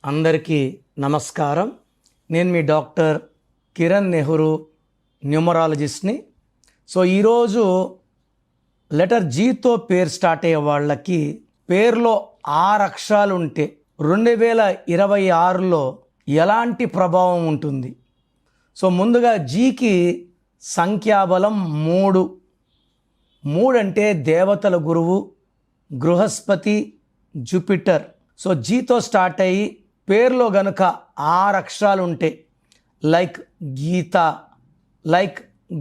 అందరికీ నమస్కారం. నేను మీ డాక్టర్ కిరణ్ నెహ్రూ, న్యూమరాలజిస్ట్ని. సో ఈరోజు లెటర్ జీతో పేరు స్టార్ట్ అయ్యే వాళ్ళకి పేరులో 6 అక్షరాలు ఉంటే 2026లో ఎలాంటి ప్రభావం ఉంటుంది? సో ముందుగా జీకి సంఖ్యాబలం 3. 3 అంటే దేవతల గురువు బృహస్పతి, జూపిటర్. సో జీతో స్టార్ట్ అయ్యి పేరులో గనుక 6 అక్షరాలు ఉంటే లైక్ గీత, లైక్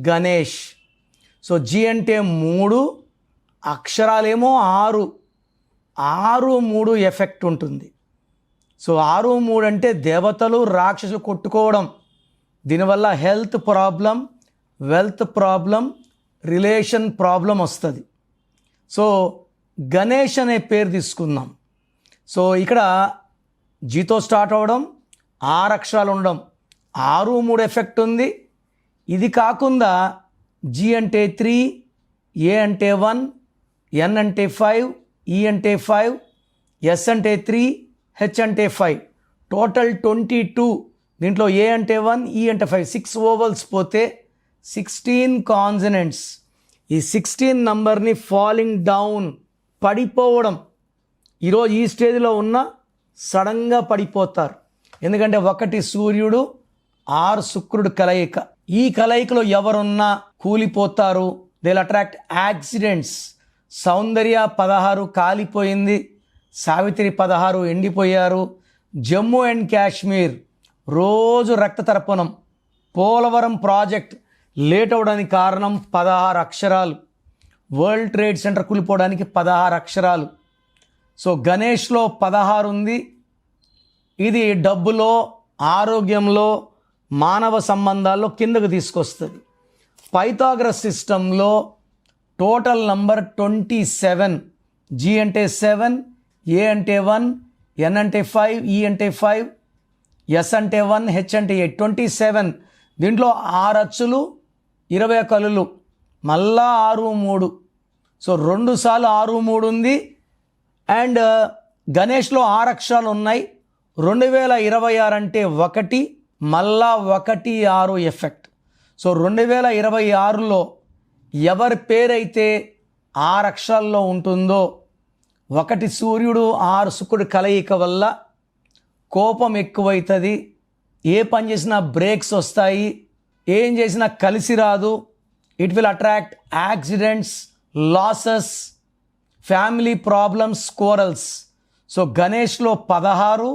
గణేష్. సో జీ అంటే 3, అక్షరాలేమో 6. 6-3 ఎఫెక్ట్ ఉంటుంది. సో 6-3 అంటే దేవతలు రాక్షసులు కొట్టుకోవడం. దీనివల్ల health problem, wealth problem, relation problem వస్తుంది. సో గణేష్ అనే పేరు తీసుకుందాం. సో ఇక్కడ జీతో స్టార్ట్ అవ్వడం, 6 అక్షరాలు ఉండడం, 6-3 ఎఫెక్ట్ ఉంది. ఇది కాకుండా జీ అంటే 3, ఏ అంటే 1, ఎన్ అంటే 5, ఈ అంటే 5, ఎస్ అంటే 3, హెచ్ అంటే 5, టోటల్ 22. దీంట్లో ఏ అంటే 1, ఈ అంటే 5, 6 ఓవల్స్ పోతే 16 కాన్సనెంట్స్. ఈ 16 నంబర్ని ఫాలింగ్ డౌన్, పడిపోవడం. ఈరోజు ఈ స్టేజ్లో ఉన్న సడన్గా పడిపోతారు. ఎందుకంటే 1 సూర్యుడు, 6 శుక్రుడు కలయిక. ఈ కలయికలో ఎవరున్నా కూలిపోతారు. They will attract accidents. Soundarya 16 కాలిపోయింది, సావిత్రి 16 ఎండిపోయారు. జమ్మూ అండ్ కాశ్మీర్ రోజు రక్త తర్పణం. పోలవరం ప్రాజెక్ట్ లేట్ అవడానికి కారణం 16 అక్షరాలు. వరల్డ్ ట్రేడ్ సెంటర్ కూలిపోవడానికి 16 అక్షరాలు. సో గణేష్లో 16 ఉంది. ఇది డబ్బులో, ఆరోగ్యంలో, మానవ సంబంధాల్లో కిందకు తీసుకొస్తుంది. పైథాగరస్ సిస్టంలో టోటల్ నంబర్ 27. జీ అంటే 7, ఏ అంటే 1, ఎన్ అంటే 5, ఈ అంటే 5, ఎస్ అంటే 1, హెచ్ అంటే 8, 27. దీంట్లో 6 అచ్చులు, 20 కలులు, మళ్ళా 6-3. సో 2 సార్లు 6-3 ఉంది. అండ్ గణేష్లో 6 అక్షరాలు ఉన్నాయి. 2026 అంటే 1, మళ్ళా 1, 6 ఎఫెక్ట్. సో 2026లో ఎవరి పేరైతే 6 అక్షరాల్లో ఉంటుందో, 1 సూర్యుడు, 6 శుక్రుడు కలయిక వల్ల కోపం ఎక్కువవుతుంది. ఏ పని చేసినా బ్రేక్స్ వస్తాయి, ఏం చేసినా కలిసి రాదు. It will attract accidents, losses, family problems, quarrels. So గణేష్లో 16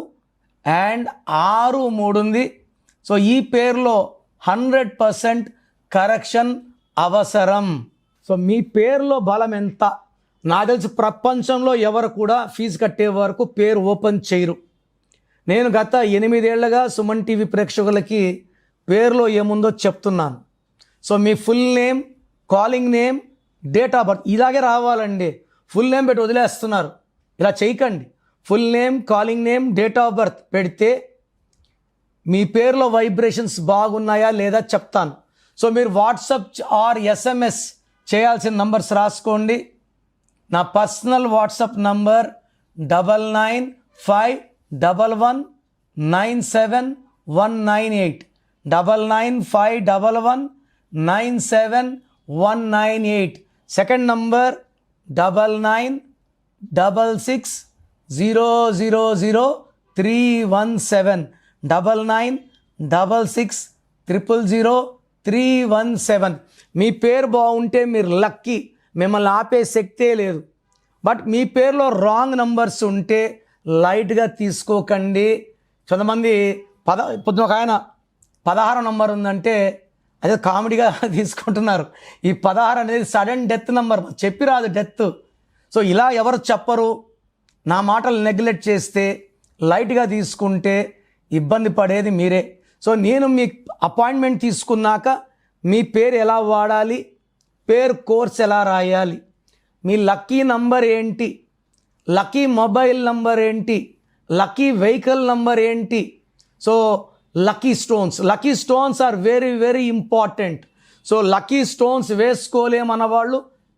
అండ్ 6-3 ఉంది. సో ఈ పేరులో 100% కరెక్షన్ అవసరం. సో మీ పేరులో బలం ఎంత? నాకు తెలిసి ప్రపంచంలో ఎవరు కూడా ఫీజు కట్టే వరకు పేరు ఓపెన్ చేయరు. నేను గత 8 ఏళ్లుగా సుమన్ టీవీ ప్రేక్షకులకి పేరులో ఏముందో చెప్తున్నాను. So me full name, calling name, date of birth ఇలాగే రావాలండి. ఫుల్ నేమ్ పెట్టి వదిలేస్తున్నారు. ఇలా చేయకండి. Full name, calling name, date of birth పెడితే మీ పేరులో వైబ్రేషన్స్ బాగున్నాయా లేదా చెప్తాను. సో మీరు వాట్సాప్ ఆర్ ఎస్ఎంఎస్ చేయాల్సిన నంబర్స్ రాసుకోండి. నా personal WhatsApp number 9951197198, 9951197198. Second number 9966000317, 9966000317. మీ పేరు బాగుంటే మీరు లక్కీ, మిమ్మల్ని ఆపే శక్తే లేదు. బట్ మీ పేరులో రాంగ్ నంబర్స్ ఉంటే లైట్గా తీసుకోకండి. కొంతమంది పొద్దున ఒక ఆయన 16 నంబర్ ఉందంటే అదే కామెడీగా తీసుకుంటున్నారు. ఈ 16 అనేది సడన్ డెత్ నంబర్, చెప్పి రాదు డెత్. సో ఇలా ఎవరు చెప్పరు. నా మాటలు నెగ్లెక్ట్ చేస్తే, లైట్గా తీసుకుంటే ఇబ్బంది పడేది మీరే. సో నేను మీ అపాయింట్మెంట్ తీసుకున్నాక మీ పేరు ఎలా వాడాలి, పేరు కోర్స్ ఎలా రాయాలి, మీ లక్కీ నంబర్ ఏంటి, లక్కీ మొబైల్ నంబర్ ఏంటి, లక్కీ వెహికల్ నంబర్ ఏంటి. So lucky stones are very very important. So lucky stones వేసుకోలేమన్న వాళ్ళు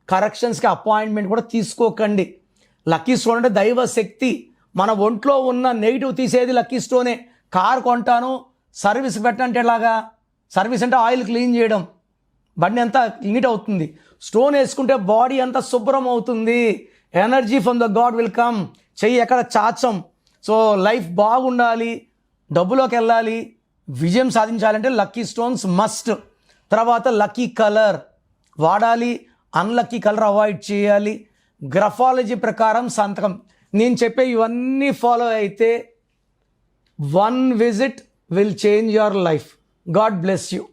కరెక్షన్స్కి అపాయింట్మెంట్ కూడా తీసుకోకండి. లక్కీ స్టోన్ అంటే దైవ శక్తి, మన ఒంట్లో ఉన్న నెగిటివ్ తీసేది లక్కీ స్టోనే. కారు కొంటాను, సర్వీస్ పెట్టంటే ఎలాగా? సర్వీస్ అంటే ఆయిల్ క్లీన్ చేయడం, బండి అంతా నీట్ అవుతుంది. స్టోన్ వేసుకుంటే బాడీ అంతా శుభ్రం అవుతుంది. Energy from the God will come. చెయ్యి ఎక్కడ చాచం. సో లైఫ్ బాగుండాలి, డబ్బులోకి వెళ్ళాలి, విజయం సాధించాలంటే లక్కీ స్టోన్స్ మస్ట్. తర్వాత లక్కీ కలర్ వాడాలి, అన్లక్కీ కలర్ అవాయిడ్ చేయాలి. గ్రఫాలజీ ప్రకారం సంతకం. నేను చెప్పే ఇవన్నీ ఫాలో అయితే 1 visit will change your life. God bless you.